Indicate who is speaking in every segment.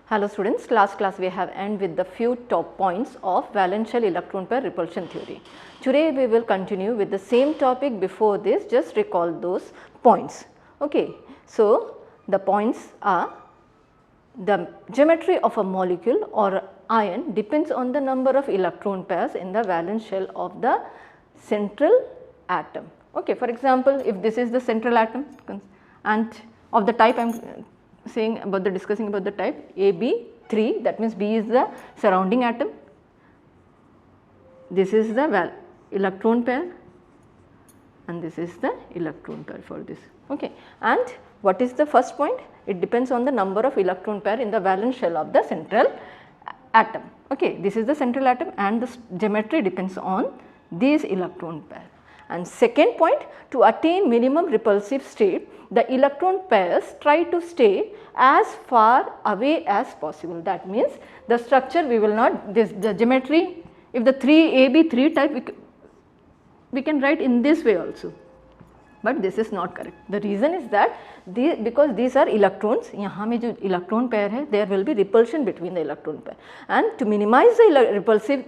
Speaker 1: Hello students, last class we have ended with the few top points of valence shell electron pair repulsion theory. Today we will continue with the same topic. Before this, just recall those points. Okay. So, the points are: the geometry of a molecule or ion depends on the number of electron pairs in the valence shell of the central atom. Okay. For example, if this is the central atom and of the type I am saying about discussing about the type AB3, that means B is the surrounding atom, this is the electron pair and this is the electron pair for this. Okay. And what is the first point? It depends on the number of electron pair in the valence shell of the central atom. Okay. This is the central atom and the geometry depends on these electron pair. And second point, to attain minimum repulsive state, the electron pairs try to stay as far away as possible. That means the structure we will not, the geometry, if the 3AB3 type we can write in this way also, but this is not correct. The reason is that because these are electrons, यहाँ में जो electron pair है, there will be repulsion between the electron pair, and to minimize the repulsive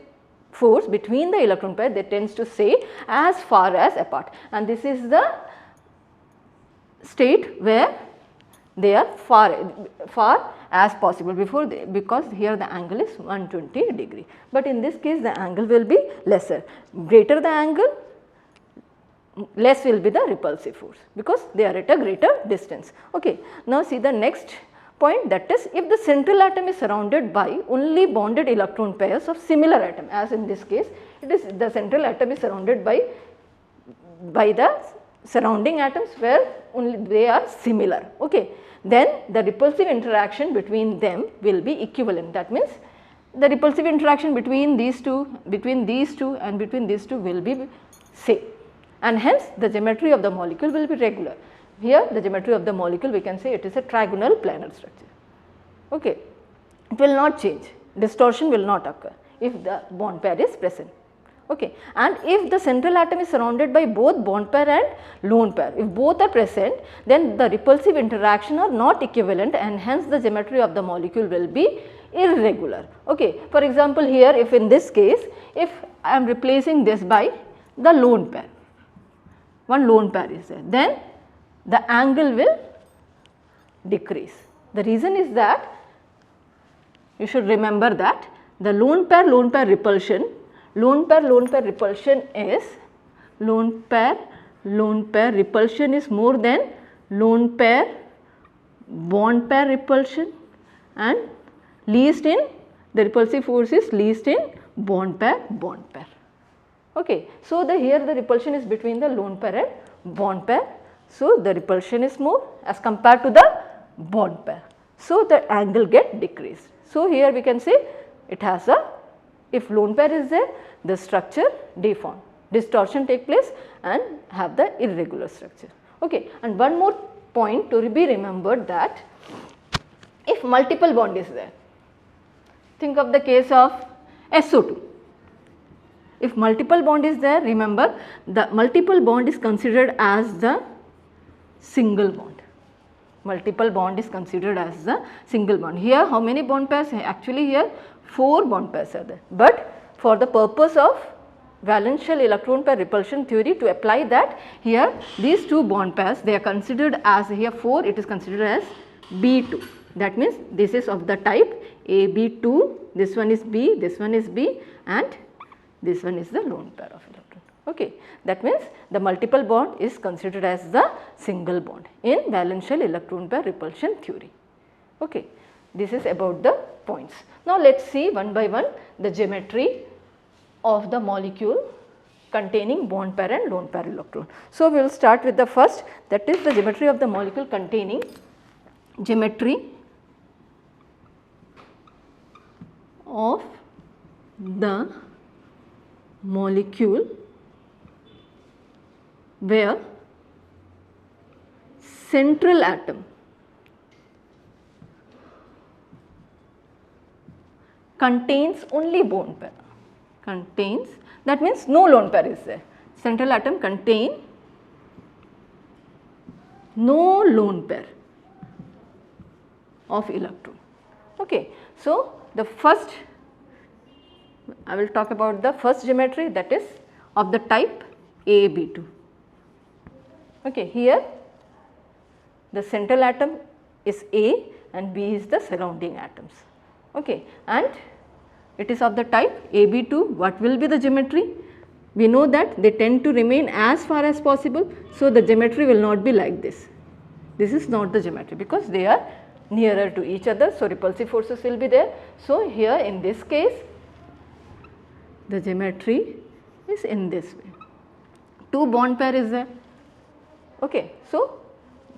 Speaker 1: force between the electron pair, they tends to stay as far as apart, and this is the state where they are far as possible because here the angle is 120 degree, but in this case the angle will be lesser. Greater the angle, less will be the repulsive force because they are at a greater distance. Okay. Now see the next point, that is, if the central atom is surrounded by only bonded electron pairs of similar atom, as in this case it is the central atom is surrounded by the surrounding atoms where only they are similar. Okay. Then the repulsive interaction between them will be equivalent. That means the repulsive interaction between these two and between these two will be same, and hence the geometry of the molecule will be regular. Here the geometry of the molecule, we can say it is a trigonal planar structure. Okay. It will not change, distortion will not occur if the bond pair is present. Okay. And if the central atom is surrounded by both bond pair and lone pair, if both are present, then the repulsive interaction are not equivalent and hence the geometry of the molecule will be irregular. Okay. For example, here if in this case, if I am replacing this by the lone pair, one lone pair is there, then the angle will decrease. The reason is that you should remember that the lone pair repulsion is lone pair repulsion is more than lone pair bond pair repulsion, and least in the repulsive force is least in bond pair. Okay. So here the repulsion is between the lone pair and bond pair. So the repulsion is more as compared to the bond pair. So the angle get decreased. So here we can say it has a, if lone pair is there, the structure deform, distortion take place and have the irregular structure. Okay. And one more point to be remembered, that if multiple bond is there, think of the case of SO2. If multiple bond is there, remember the multiple bond is considered as the single bond. Multiple bond is considered as the single bond. Here how many bond pairs? Actually here 4 bond pairs are there, but for the purpose of valence shell electron pair repulsion theory, to apply that, here these 2 bond pairs, they are considered as, here 4 it is considered as B2. That means this is of the type AB2, this one is B, this one is B, and this one is the lone pair of electron. Okay. That means the multiple bond is considered as the single bond in valence shell electron pair repulsion theory. Okay. This is about the points. Now let us see one by one the geometry of the molecule containing bond pair and lone pair electron. So we will start with the first, that is the geometry of the molecule containing geometry of the molecule where central atom contains only bond pair, that means no lone pair is there. Central atom contain no lone pair of electron. Okay. So, the first I will talk about the first geometry, that is of the type AB2. Okay. Here the central atom is A and B is the surrounding atoms. Okay. And it is of the type AB2. What will be the geometry? We know that they tend to remain as far as possible. So, the geometry will not be like this. This is not the geometry because they are nearer to each other. So, repulsive forces will be there. So, here in this case the geometry is in this way. 2 bond pair is there. Okay. So,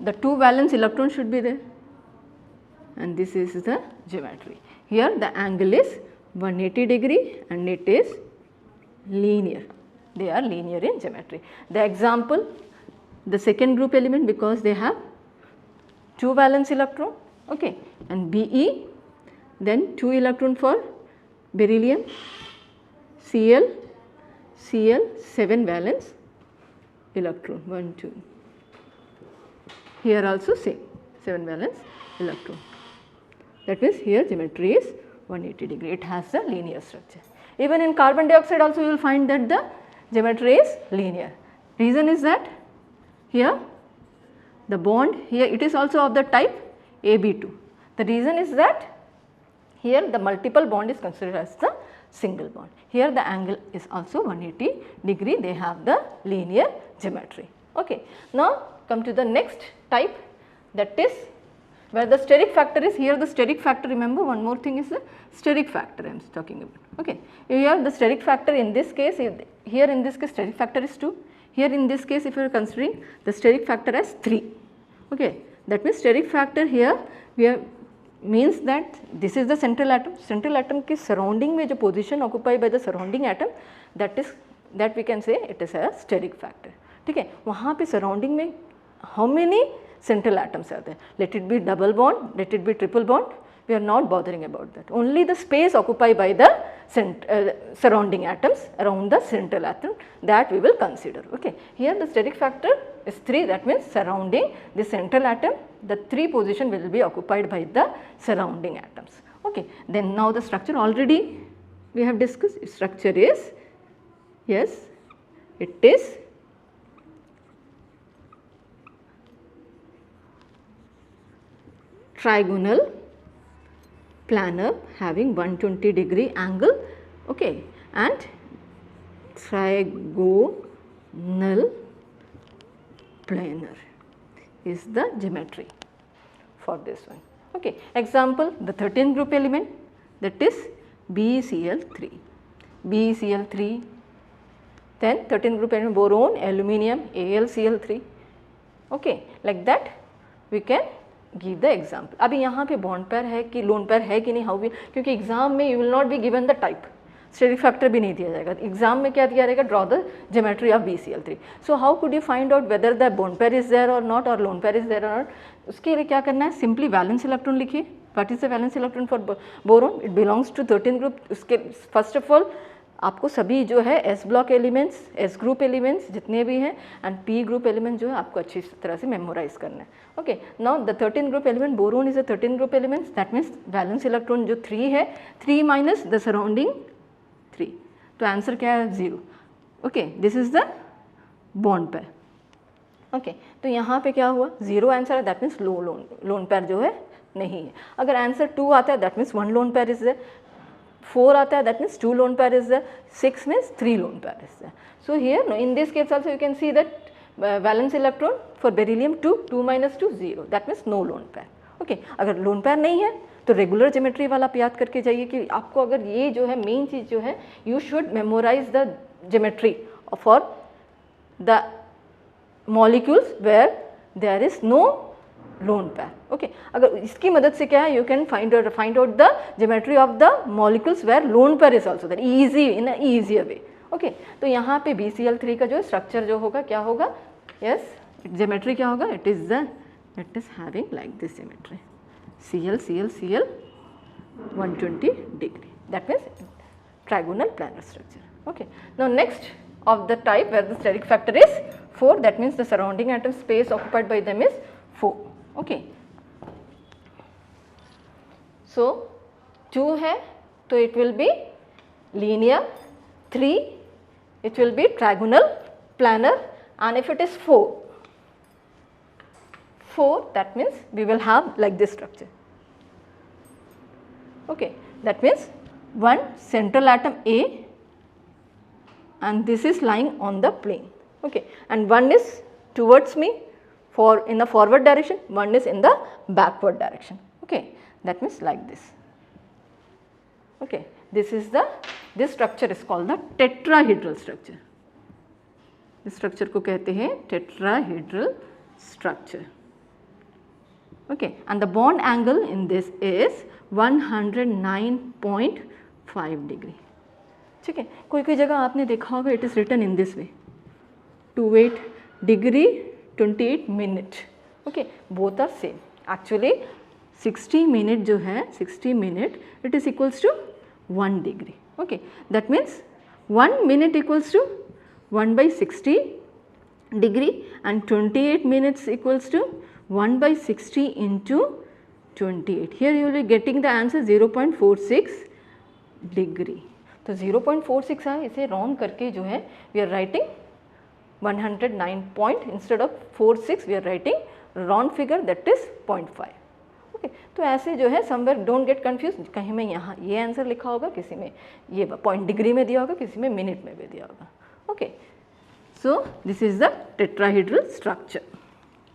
Speaker 1: the 2 valence electrons should be there and this is the geometry. Here the angle is 180 degree and it is linear. They are linear in geometry. The example, the second group element, because they have 2 valence electron, okay, and Be, then 2 electron for beryllium, Cl, 7 valence electron, 1, 2. Here also same 7 valence electron. That means here geometry is 180 degree. It has the linear structure. Even in carbon dioxide also you will find that the geometry is linear. Reason is that here the bond, here it is also of the type AB2. The reason is that here the multiple bond is considered as the single bond. Here the angle is also 180 degree. They have the linear geometry. Okay. Now come to the next type, that is where the steric factor is. Here the steric factor, remember one more thing is the steric factor I am talking about. Okay. Here the steric factor in this case, here in this case steric factor is 2. Here in this case if you are considering the steric factor as 3. Okay. That means steric factor here we have means that this is the central atom. Central atom के surrounding में जो position occupied by the surrounding atom, that we can say it is a steric factor. ठीक है. वहाँ पे surrounding में how many central atoms are there? Let it be double bond, let it be triple bond, we are not bothering about that. Only the space occupied by the surrounding atoms around the central atom, that we will consider. Okay. Here the steric factor is 3, that means surrounding the central atom, the 3 position will be occupied by the surrounding atoms. Okay. Then now the structure already we have discussed. Structure is, yes, it is trigonal planar having 120 degree angle, okay, and trigonal planar is the geometry for this one. Okay. Example, the 13th group element, that is BeCl3, BeCl3, then 13th group element boron, aluminium, AlCl3, okay, like that we can give the example. अभी यहाँ पे bond pair है कि lone pair है कि नहीं, how will, क्योंकि exam में you will not be given the type, steric factor भी नहीं दिया जाएगा. Exam में क्या दिया रहेगा, draw the geometry of BeCl3. So how could you find out whether the bond pair is there or not or lone pair is there or not? उसके लिए क्या करना है, simply valence electron लिखिए. What is the valence electron for boron? It belongs to 13th group. उसके first of all आपको सभी जो है S block elements, S group elements जितने भी हैं एंड P ग्रुप एलिमेंट जो है आपको अच्छी तरह से मेमोराइज करना है. Okay. Now the 13th group element boron is a 13th group elements, that means valence electron जो 3 है, 3 माइनस द सराउंडिंग 3, तो आंसर क्या है 0. Okay. This is the bond pair. Okay. तो यहाँ पे क्या हुआ, 0 आंसर है, दैट मीन्स लोन पेयर जो है नहीं है. अगर आंसर 2 आता है that means 1 lone pair is there, 4 आता है that means 2 lone pair is there, 6 means 3 lone pair is there. So here no, in this case also you can see that valence electron for beryllium 2 minus 2 0, that means no lone pair. Okay. अगर lone pair नहीं है तो regular geometry वाला आप याद करके जाइए कि आपको अगर ये जो है मेन चीज़ जो है, you should memorize the geometry for the molecules where there is no lone pair. Okay. अगर इसकी मदद से क्या है, you can find out the geometry of the molecules where lone pair is also there, easy in easier way. Okay. तो यहाँ पे BeCl3 का जो स्ट्रक्चर जो होगा क्या होगा, यस, ज्योमेट्री क्या होगा, it is having like this geometry, Cl 120 degree, that means trigonal planar structure. Okay. Now next of the type where the steric factor is 4, that means the surrounding atom space occupied by them is 4. Okay. So 2 है तो it will be linear, 3 it will be trigonal, planar, and if it is 4 that means we will have like this structure. Okay, that means one central atom A and this is lying on the plane. Okay, and one is towards me for in the forward direction, one is in the backward direction. Okay, that means like this. Okay, this structure is called the tetrahedral structure. इस structure को कहते हैं tetrahedral structure. Okay, and the bond angle in this is 109.5 degree. ठीक है, कोई जगह आपने देखा होगा it is written in this way 28 degree 28 minute. Okay, both are same. Actually 60 minute जो है 60 minute it is equals to 1 degree. Okay, that means 1 minute equals to 1 by 60 degree and 28 minutes equals to 1 by 60 into 28. Here you will be getting the answer 0.46 degree. तो 0.46 है, इसे round करके जो है we are writing 109 point instead of 46 we are writing round figure that is 0.5. Okay, तो ऐसे जो है somewhere don't get confused, कहीं में यहाँ ये आंसर लिखा होगा, किसी में ये पॉइंट डिग्री में दिया होगा, किसी में मिनट में भी दिया होगा. Okay, so this is the tetrahedral structure.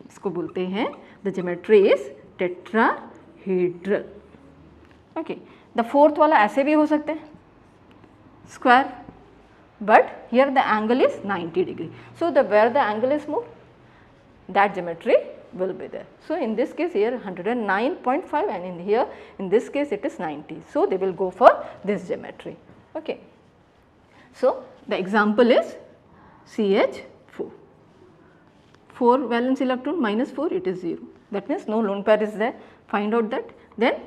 Speaker 1: इसको बोलते हैं the geometry is tetrahedral. Okay, the fourth वाला ऐसे भी हो सकते हैं square, but here the angle is 90 degree. So where the angle is more, that geometry will be there. So in this case here 109.5 and in here in this case it is 90. So they will go for this geometry. Okay. So the example is CH4. 4 valence electron minus 4 it is 0. That means no lone pair is there. Find out that. Then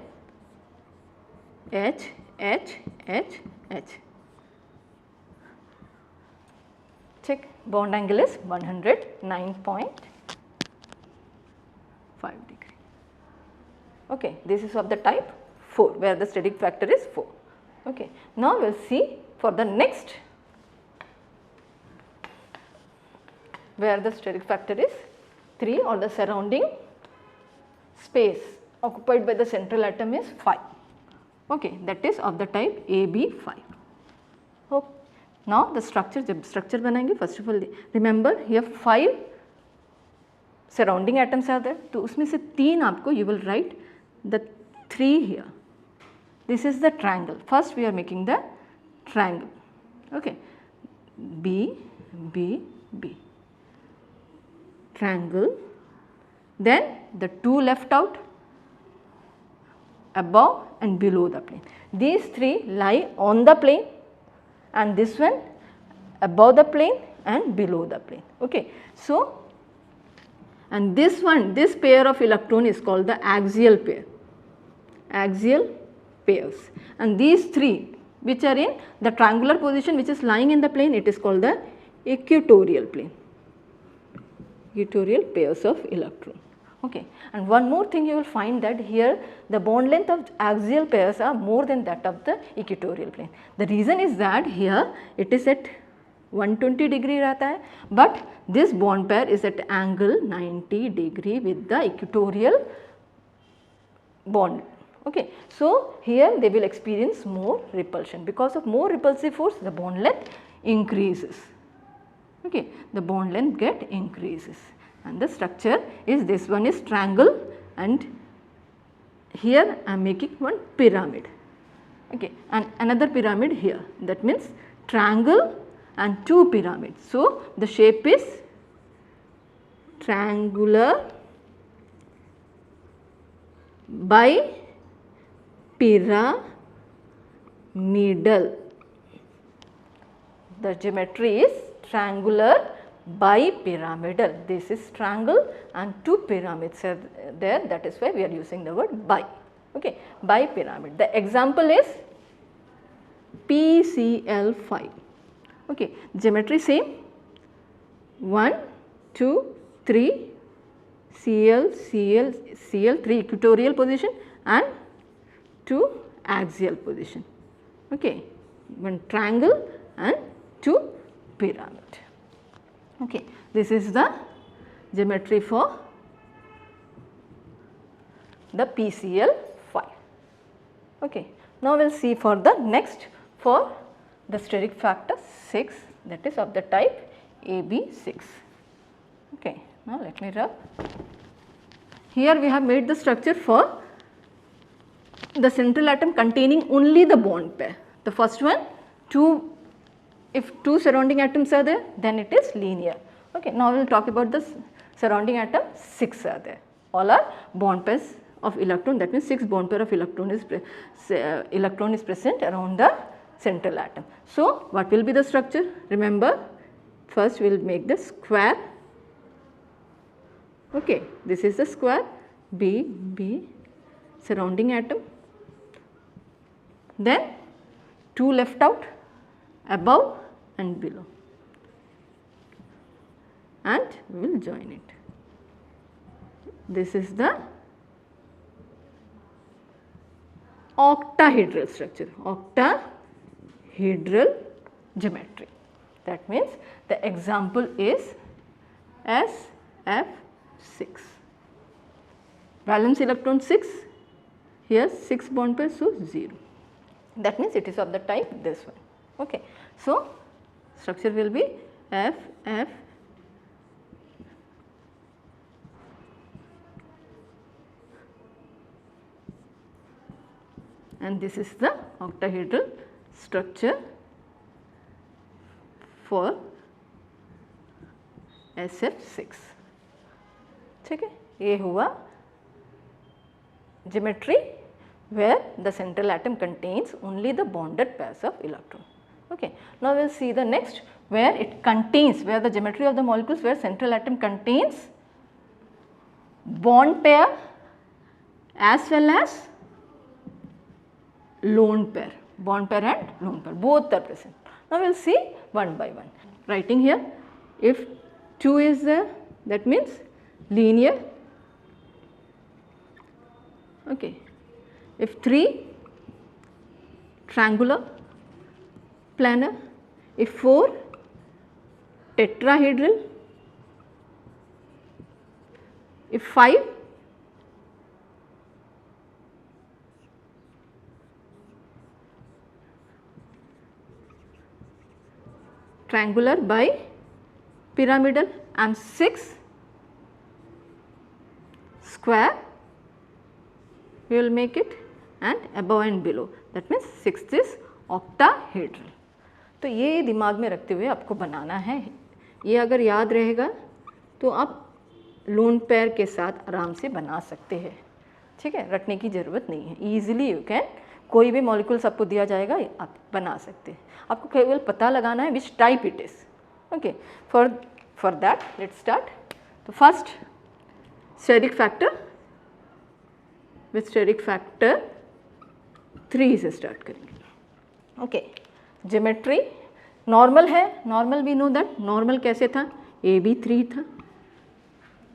Speaker 1: H, H, H, H. Check, bond angle is 109.5 degree. Okay, this is of the type 4 where the steric factor is 4. Okay, now we will see for the next where the steric factor is 3 or the surrounding space occupied by the central atom is 5. Okay, that is of the type AB5. Okay. Now the structure, जब structure बनाएंगे first of all remember here 5 surrounding atoms are there, तो उसमें से 3 आपको you will write the 3 here. This is the triangle. First we are making the triangle. Okay, B, B, B. Triangle. Then the 2 left out above and below the plane. These 3 lie on the plane and this one above the plane and below the plane. Okay. So, and this one, this pair of electron is called the axial pair, axial pairs, and these 3 which are in the triangular position which is lying in the plane, it is called the equatorial plane, equatorial pairs of electron. Okay. And one more thing you will find that here the bond length of axial pairs are more than that of the equatorial plane. The reason is that here it is at 120 degree रहता है, but this bond pair is at angle 90 degree with the equatorial bond. Okay. So here they will experience more repulsion. Because of more repulsive force the bond length increases. Okay, the bond length get increases. And the structure is this one is triangle and here I am making one pyramid. Okay, and another pyramid here, that means triangle and 2 pyramids. So the shape is triangular bipyramidal. The geometry is triangular bipyramidal. This is triangle and 2 pyramids are there, that is why we are using the word bi. Okay, bipyramid. The example is PCl5. Okay, geometry same 1, 2, 3 Cl, Cl, Cl 3 equatorial position and 2 axial position. Okay, one triangle and two pyramid. Okay, this is the geometry for the PCL 5. Okay, now we will see for the next for the steric factor 6, that is of the type AB6. Okay, now let me rub. Here we have made the structure for the central atom containing only the bond pair. The first one, if two surrounding atoms are there, then it is linear. Okay, now we will talk about the surrounding atom, 6 are there. All are bond pairs of electron, that means 6 bond pair of electron is present around the central atom. So, what will be the structure? Remember, first we will make the square. Okay, this is the square, B surrounding atom, then 2 left out, above and below, and we will join it. This is the octahedral structure, octahedral geometry. That means the example is SF6. Valence electron 6, here 6 bond pairs, so 0. That means it is of the type this one. Okay. So, structure will be FF and this is the octahedral structure for SF6. ठीक है, ये हुआ geometry where the central atom contains only the bonded pairs of electron. Okay. Now we will see the next where it contains, where the geometry of the molecules where central atom contains bond pair as well as lone pair, bond pair and lone pair, both are present. Now we will see one by one. Writing here, if 2 is there, that means linear. Okay. If 3, triangular, planar. If 4, tetrahedral. If 5, triangular by pyramidal, and 6, square we will make it, and above and below, that means 6th is octahedral. तो ये दिमाग में रखते हुए आपको बनाना है, ये अगर याद रहेगा तो आप लोन पेयर के साथ आराम से बना सकते हैं. ठीक है, रटने की ज़रूरत नहीं है, ईजिली यू कैन, कोई भी मॉलिक्यूल्स आपको दिया जाएगा आप बना सकते हैं, आपको केवल पता लगाना है which type it is. Okay, for that let's start. तो first steric factor, with steric factor 3 से स्टार्ट करेंगे. ओके, ज्योमेट्री नॉर्मल है, normal we know that, normal कैसे था, AB3 था.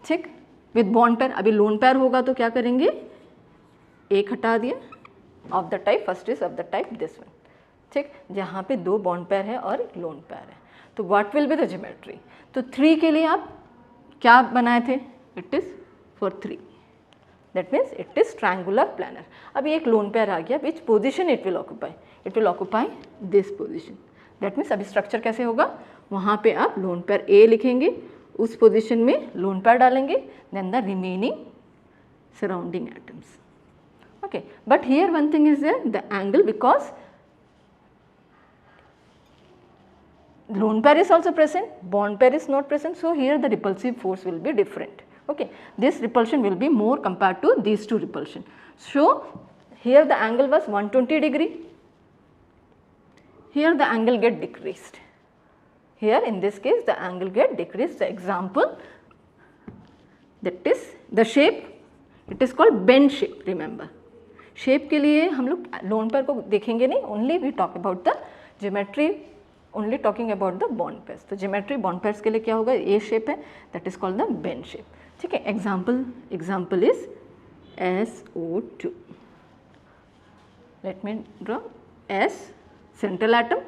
Speaker 1: ठीक, विद बॉन्ड पेयर. अभी लोन पेयर होगा तो क्या करेंगे, एक हटा दिया, of the type, first is of the type this one. ठीक, जहाँ पे 2 बॉन्ड पेयर है और एक लोन पेयर है, तो what will be the geometry. तो 3 के लिए आप क्या बनाए थे, it is for 3, that means it is triangular planar. अभी एक लोन पेयर आ गया, which position it will occupy, it will occupy this position. That means अभी स्ट्रक्चर कैसे होगा, वहाँ पे आप लोन पेयर ए लिखेंगे, उस पोजिशन में लोन पेयर डालेंगे, then the remaining surrounding atoms. Okay, but here one thing is there, the angle, because lone pair is also present, bond pair is not present, so here the repulsive force will be different. Okay, this repulsion will be more compared to these two repulsion. So here the angle was 120 degree, here the angle get decreased, here in this case the angle get decreased. The example, that is the shape, it is called bend shape. remember, shape के लिए हम लोग lone pair को देखेंगे नहीं, only we talk about the geometry, only talking about the bond pairs. तो geometry bond pairs के लिए क्या होगा, ये शेप है, that is called the bend shape. ठीक है, example is SO2. Let me draw S central atom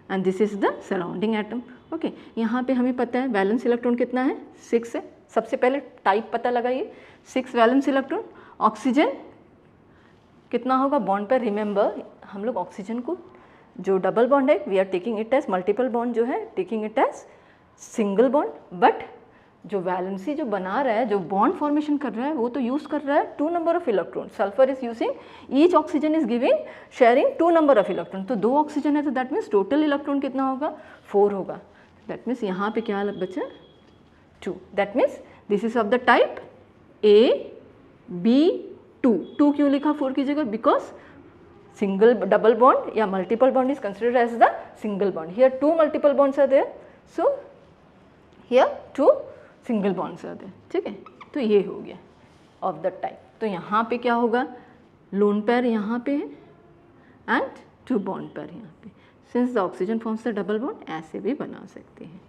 Speaker 1: and this is the surrounding atom. Okay यहाँ पे हमें पता है वैलेंस इलेक्ट्रॉन कितना है 6 है. सबसे पहले टाइप पता लगाइए 6 वैलेंस इलेक्ट्रॉन. ऑक्सीजन कितना होगा बॉन्ड पर. रिमेंबर हम लोग ऑक्सीजन को जो डबल बॉन्ड है we are taking it as multiple bond जो है taking it as single bond. But जो वैलेंसी जो बना रहा है जो बॉन्ड फॉर्मेशन कर रहा है वो तो यूज़ कर रहा है 2 number of electron. Sulphur is using each oxygen is giving sharing 2 number of electron. तो 2 ऑक्सीजन है तो दैट मीन्स टोटल इलेक्ट्रॉन कितना होगा 4 होगा. दैट मीन्स यहाँ पे क्या बचा 2. That means this is of the type AB2. 2 क्यों लिखा 4 की जगह बिकॉज सिंगल डबल बॉन्ड या multiple bond is considered as the single bond. Here 2 multiple bonds are there so here 2 single bonds are there. ठीक है तो ये हो गया ऑफ द टाइप. तो यहाँ पे क्या होगा लोन पेयर यहाँ पे है एंड 2 बॉन्ड पेयर यहाँ पे. Since the oxygen forms the double bond ऐसे भी बना सकते हैं.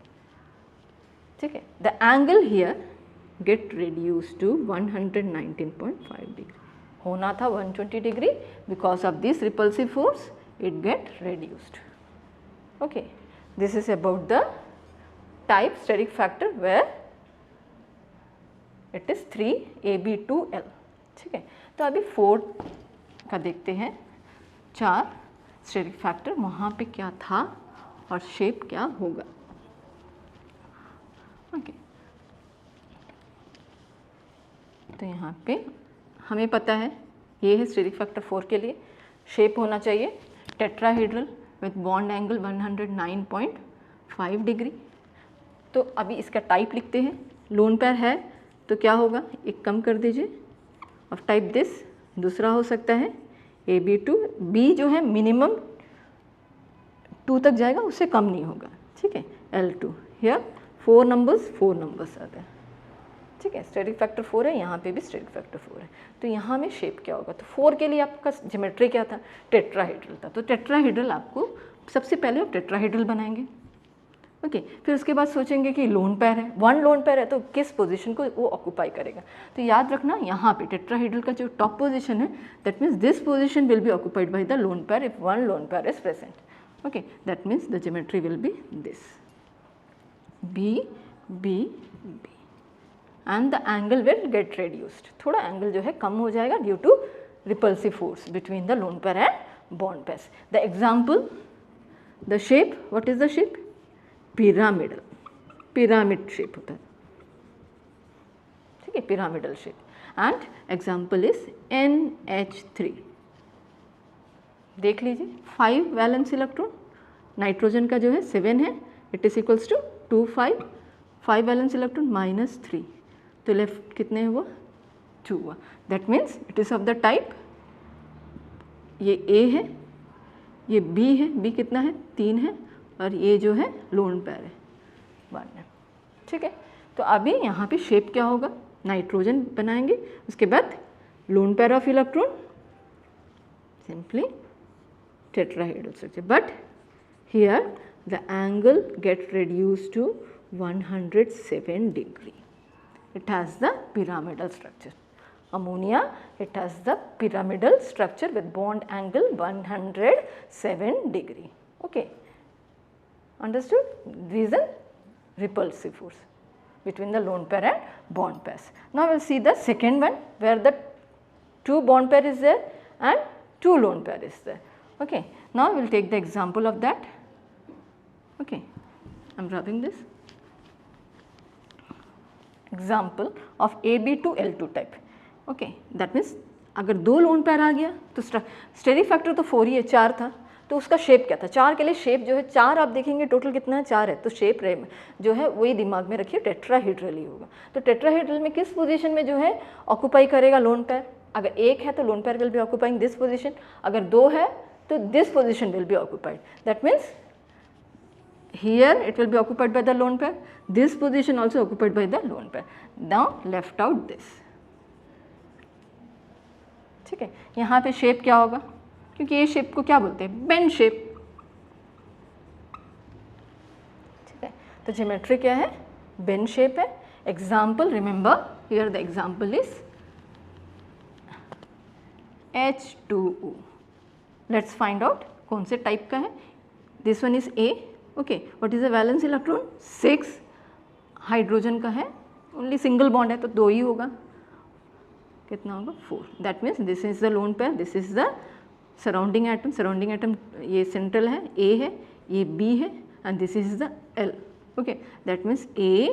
Speaker 1: ठीक है the angle here get reduce to 119.5 degree. होना था 120 degree because of this repulsive force it get reduced. Okay this is about the type steric factor where it is 3AB2L. ठीक है तो अभी 4 का देखते हैं. 4 स्टेरिक फैक्टर वहाँ पे क्या था और शेप क्या होगा. ओके तो यहाँ पे हमें पता है ये है स्टेरिक फैक्टर 4 के लिए. शेप होना चाहिए tetrahedral with bond angle 109.5 degree. तो अभी इसका टाइप लिखते हैं. लोन पेयर है तो क्या होगा एक कम कर दीजिए ऑफ टाइप दिस. दूसरा हो सकता है AB2. B जो है मिनिमम 2 तक जाएगा उससे कम नहीं होगा. ठीक है L2. हियर 4 नंबर्स आते हैं. ठीक है स्टेरिक फैक्टर 4 है यहाँ पे भी स्टेरिक फैक्टर 4 है. तो यहाँ में शेप क्या होगा तो 4 के लिए आपका ज्योमेट्री क्या था टेट्राहेड्रल था. तो टेट्राहेड्रल आपको सबसे पहले आप टेट्राहेड्रल बनाएंगे. ओके फिर उसके बाद सोचेंगे कि लोन पेयर है 1 लोन पेयर है तो किस पोजीशन को वो ऑक्यूपाई करेगा. तो याद रखना यहाँ पे टेट्राहेड्रल का जो टॉप पोजीशन है that means this position will be occupied by the lone pair if 1 lone pair is present. Okay that means the geometry will be this B and the angle will get reduced. थोड़ा angle जो है कम हो जाएगा due to repulsive force between the lone pair and bond pairs. The example the shape what is the shape pyramidal. Pyramid shape होता है. ठीक है pyramidal shape. And example is NH3. देख लीजिए 5 वैलेंस इलेक्ट्रॉन. नाइट्रोजन का जो है 7 है it is equals to 2 5 valence electron -3. तो लेफ्ट कितने हुआ 2 हुआ. That means it is of the type ये A है ये B है. B कितना है 3 है और ये जो है लोन पेयर है 1 है. ठीक है तो अभी यहाँ पे शेप क्या होगा नाइट्रोजन बनाएंगे. उसके बाद lone pair of electron simply tetrahedral structure. But here the angle get reduced to 107 degree. It has the pyramidal structure. ammonia it has the pyramidal structure with bond angle 107 degree. Okay understood. Reason repulsive force between the lone pair and bond pairs. Now we will see the second one where the 2 bond pair is there and 2 lone pair is there. Okay now we will take the example of that. Okay I am rubbing this example of AB2L2 type. Okay that means अगर 2 loan pair आ गया तो steric factor तो 4 ही है 4 था तो उसका shape क्या था. 4 के लिए शेप जो है 4 आप देखेंगे टोटल कितना है 4 है. तो शेप जो है वही दिमाग में रखिए टेट्राहेड्रल ही होगा. तो टेट्राहेड्रल में किस पोजीशन में जो है ऑक्यूपाई करेगा लोन पेयर. अगर 1 है तो lone pair will be occupying this position. अगर 2 है तो this position will be occupied. That means here it will be occupied by the lone pair. This position also occupied by the lone pair. Now left out this. ठीक है यहाँ पे shape क्या होगा क्योंकि ये शेप को क्या बोलते हैं बेंड शेप. ठीक है तो ज्योमेट्री क्या है बेंड शेप है. Example remember here the example is H2O. Let's find out कौन से टाइप का है. This one is A. Okay, what is the valence electron? 6. Hydrogen का है, ओनली सिंगल बॉन्ड है तो 2 ही होगा. कितना होगा? 4. That means this is the lone pair, this is the surrounding atom. Surrounding atom ये सेंट्रल है, A है, ये B है and this is the L. Okay, that means A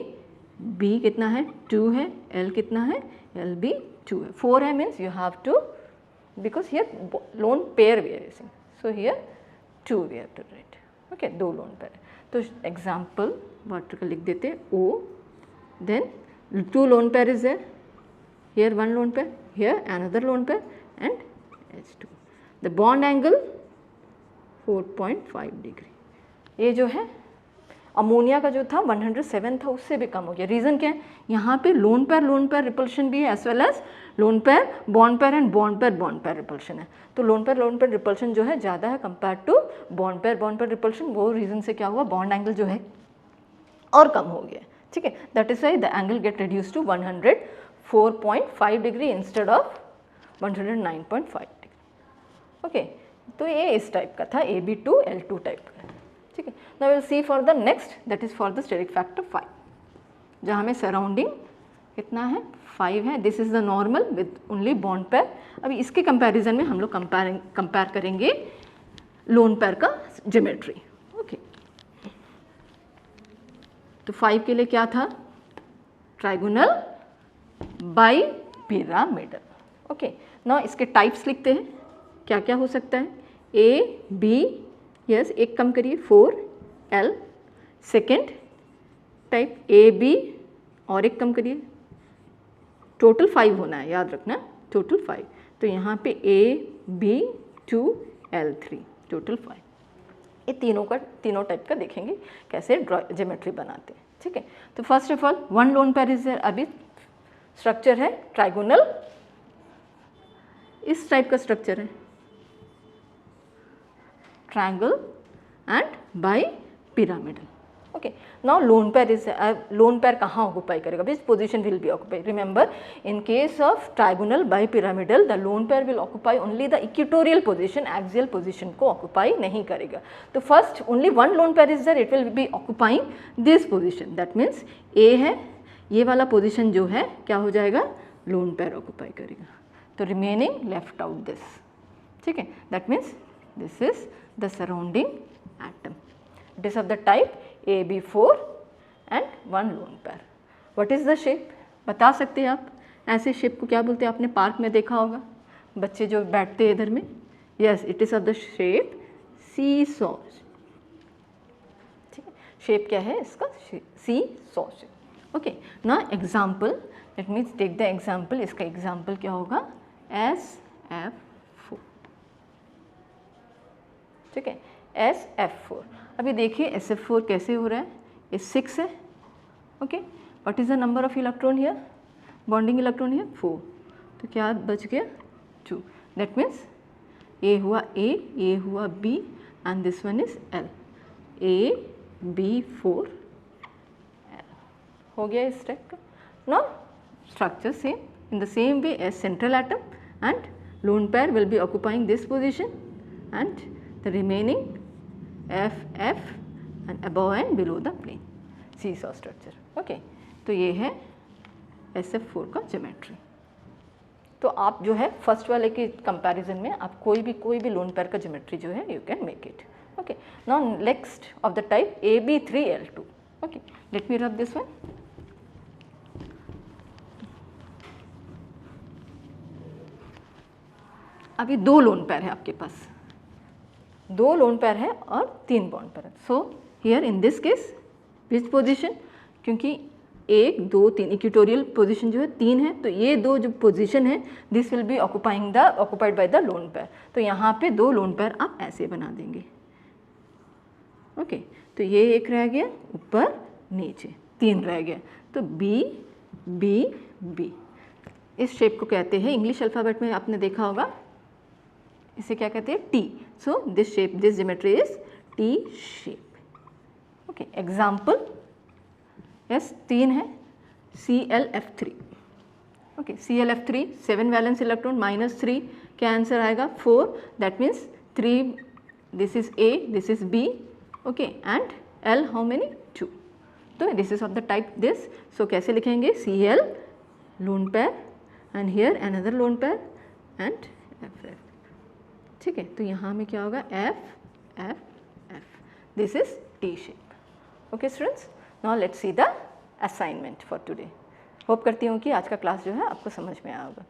Speaker 1: B कितना है? 2 है. L कितना है? L B 2 है. 4 है means you have two, because here lone pair we are using, so here 2 we have to write. Okay, 2 lone pair. तो example water का लिख देते हैं O, then 2 lone pair is there, here 1 lone pair, here another lone pair and H2. The bond angle 4.5 degree. ये जो है ammonia का जो था 107 था, उससे भी कम हो गया. रीज़न क्या है? यहाँ पे लोन पेयर रिपल्शन भी है as well as lone pair bond pair and bond pair repulsion है. तो लोन पेयर रिपल्शन जो है ज़्यादा है compare to bond pair repulsion. वो रीज़न से क्या हुआ? बॉन्ड एंगल जो है और कम हो गया. ठीक है, that is why the angle get reduce to 104.5 degree instead of 109.5 degree. Okay, तो ये इस टाइप का था, AB2 L2 टाइप का. ठीक है, now will see for the next, that is for the steric factor 5, जहाँ में सराउंडिंग कितना है? 5 है. This is the normal with only bond pair. अभी इसके कंपैरिजन में हम लोग कंपेयर करेंगे लोन पेयर का ज्योमेट्री. ओके, तो 5 के लिए क्या था? Trigonal bipyramidal. Okay, now इसके टाइप्स लिखते हैं. क्या क्या हो सकता है? A B, यस, एक कम करिए, 4L. सेकेंड टाइप AB, और एक कम करिए, टोटल 5 होना है, याद रखना, टोटल 5. तो यहाँ पे AB2L3, टोटल 5. ये तीनों टाइप का देखेंगे कैसे ज्योमेट्री बनाते हैं. ठीक है, तो first of all 1 lone pair is there. अभी स्ट्रक्चर है ट्राइगोनल, इस टाइप का स्ट्रक्चर है, triangle and by pyramidal. Okay, now lone pair is lone pair कहाँ ऑक्यूपाई करेगा? Which position will be occupied? Remember, in case of trigonal bipyramidal, the lone pair will occupy only the equatorial position, axial position को occupy नहीं करेगा. तो first only 1 lone pair is there, it will be occupying this position. That means A है, ये वाला position जो है क्या हो जाएगा? lone pair occupy करेगा. तो remaining left out this. ठीक है, that means this is the surrounding atom. It is of the type AB4 and 1 lone pair. What is the shape? बता सकते हैं आप? ऐसे शेप को क्या बोलते हैं? आपने पार्क में देखा होगा, बच्चे जो बैठते हैं इधर में. Yes, it is of the shape seesaw. ठीक है, शेप क्या है इसका? seesaw shape. Okay, now example. Let me take the example. इसका example क्या होगा? SF4. ठीक है, SF4. अभी देखिए SF4 कैसे हो रहा है? ये 6 है. Okay, what is the number of electron here? Bonding electron here 4. तो क्या बच गया? 2. दैट मीन्स A हुआ A, A हुआ B and this one is L. AB4 L हो गया इस टाइप का. Now structure same in the same way as central atom and lone pair will be occupying this position and the remaining F and above and below the plane, seesaw structure. Okay, तो ये है SF4 का geometry. तो आप जो है first वाले के कंपैरिजन में आप कोई भी लोन पेयर का ज्योमेट्री जो है you can make it. Okay, now next of the type AB3L2. Okay, let me rub this one. अभी 2 लोन पेयर है आपके पास, 2 लोन पेयर है और 3 बॉन्ड पेयर है. So here in this case which position? क्योंकि 1 2 3 equatorial position जो है 3 है, तो ये 2 जो पोजिशन है this will be occupied by the lone pair. तो यहाँ पे 2 लोन पेयर आप ऐसे बना देंगे. ओके, तो ये एक रह गया ऊपर नीचे, 3 रह गया. तो B B B इस शेप को कहते हैं, इंग्लिश अल्फ़ाबेट में आपने देखा होगा, इसे क्या कहते हैं? T. So this shape, this geometry is T shape. Okay, example. Yes, 3 है, ClF3. Okay, ClF3 7 valence electron -3, क्या आंसर आएगा? 4. That means 3, this is A, this is B, okay, and L how many? 2. तो this is of the type this. So कैसे लिखेंगे? Cl lone pair and here another lone pair and F. ठीक है, तो यहाँ में क्या होगा? F F F. This is T shape. Okay students, now let's see the assignment for today. Hope करती हूँ कि आज का क्लास जो है आपको समझ में आया होगा.